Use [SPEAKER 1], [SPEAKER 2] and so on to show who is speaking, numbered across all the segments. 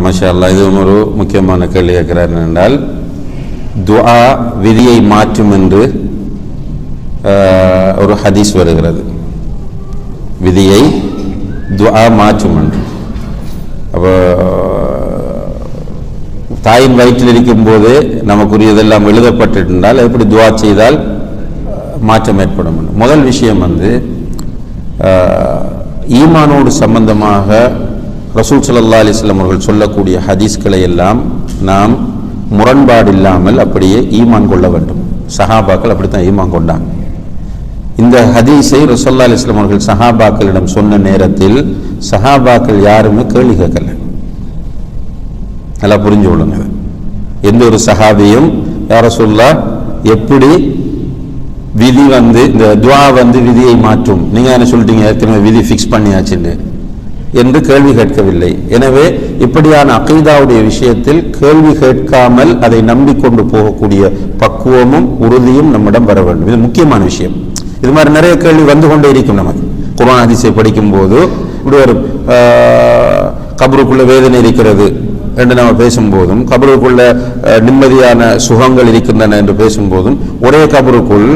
[SPEAKER 1] மாஷா அல்லாஹ். இது ஒரு முக்கியமான கேள்வி கேட்கிறார். என்றால் துஆ விதியை மாற்றும் என்று ஒரு ஹதீஸ் வருகிறது. விதியை துஆ மாற்றும் என்று. அப்போ தாயின் வயிற்றில் இருக்கும் போது நமக்குரியதெல்லாம் எழுதப்பட்டிருந்தால் எப்படி துஆ செய்தால் மாற்றம் ஏற்படும். முதல் விஷயம் ஈமானோடு சம்பந்தமாக ரசூல் ஸல்லல்லாஹு அலைஹி வஸல்லம் அவர்கள் சொல்லக்கூடிய ஹதீஸ்களை எல்லாம் நாம் முரண்பாடு இல்லாமல் அப்படியே ஈமான் கொள்ள வேண்டும். சஹாபாக்கள் அப்படித்தான் ஈமான் கொண்டாங்க. இந்த ஹதீஸை ரசூல் ஸல்லல்லாஹு அலைஹி வஸல்லம் அவர்கள் சஹாபாக்களிடம் சொன்ன நேரத்தில் சஹாபாக்கள் யாருமே கேள்வி கேட்கல. நல்லா புரிஞ்சு கொள்ளுங்க. எந்த ஒரு சஹாபியும் யா ரசூலுல்லாஹ் எப்படி விதி இந்த துஆ விதியை மாற்றும், நீங்க என்ன சொல்லிட்டீங்க ஏற்கனவே விதி ஃபிக்ஸ் பண்ணியாச்சுன்னு என்று கேள்வி கேட்கவில்லை. எனவே இப்படியான அகீதாவுடைய விஷயத்தில் கேள்வி கேட்காமல் அதை நம்பிக்கொண்டு போகக்கூடிய பக்குவமும் உறுதியும் நம்மிடம் வர வேண்டும். இது முக்கியமான விஷயம். இது மாதிரி நிறைய கேள்வி வந்து கொண்டே இருக்கும். நமக்கு குர்ஆன் ஹதீஸை படிக்கும் போது இப்படி ஒரு கபருக்குள்ள வேதனை இருக்கிறது என்று நம்ம பேசும்போதும், கபருக்குள்ள நிம்மதியான சுகங்கள் இருக்கின்றன என்று பேசும்போதும், ஒரே கபருக்குள்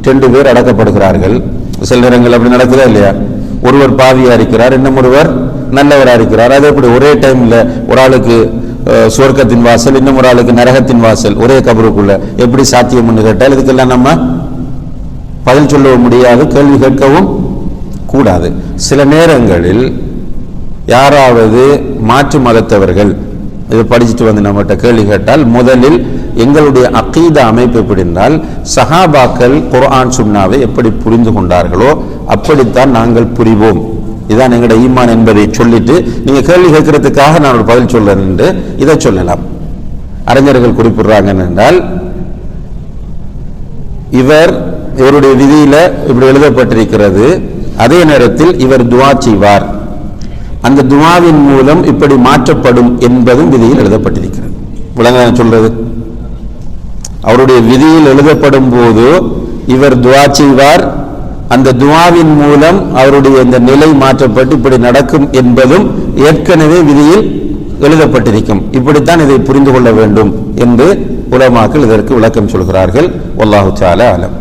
[SPEAKER 1] 2 பேர் அடக்கப்படுகிறார்கள். சில நேரங்கள் அப்படி நடக்குதா இல்லையா? ஒருவர் பாவியா இருக்கிறார், இன்னும் ஒருவர் நல்லவராக இருக்கிறார். அது எப்படி ஒரே டைம்ல ஒரு ஆளுக்கு சுவர்க்கத்தின் வாசல், இன்னும் ஒரு ஆளுக்கு நரகத்தின் வாசல் ஒரே கபருக்குள்ள எப்படி சாத்தியம்னு கேட்டால் இதுக்கெல்லாம் நம்ம பதில் சொல்ல முடியாது, கேள்வி கேட்கவும் கூடாது. சில நேரங்களில் யாராவது மாற்று மதத்தவர்கள் இதை படிச்சுட்டு வந்து நம்மகிட்ட கேள்வி கேட்டால் முதலில் எங்களுடைய அகீதா அமைப்பு எப்படி என்றால் சஹாபாக்கள் குர்ஆன் சுன்னாவை எப்படி புரிந்து கொண்டார்களோ அப்படித்தான் நாங்கள் புரிவோம். இதான் எங்களுடைய ஈமான் என்பதை சொல்லிட்டு நீங்க கேள்வி கேட்கறதுக்காக நான் ஒரு பதில் சொல்றேன் என்று இதை சொல்லலாம். அறிஞர்கள் குறிப்பிடுறாங்க என்றால் இவருடைய விதியில இப்படி எழுதப்பட்டிருக்கிறது, அதே நேரத்தில் இவர் துஆ செய்வார், அந்த துஆவின் மூலம் இப்படி மாற்றப்படும் என்பதும் விதியில் எழுதப்பட்டிருக்கிறது. விளங்க சொல்றது, அவருடைய விதியில் எழுதப்படும் போது இவர் துஆ செய்வார், அந்த துஆவின் மூலம் அவருடைய இந்த நிலை மாற்றப்பட்டு இப்படி நடக்கும் என்பதும் ஏற்கனவே விதியில் எழுதப்பட்டிருக்கும். இப்படித்தான் இதை புரிந்து கொள்ள வேண்டும் என்று உலமாக்கள் இதற்கு விளக்கம் சொல்கிறார்கள். வல்லாஹு தஆலா அலம்.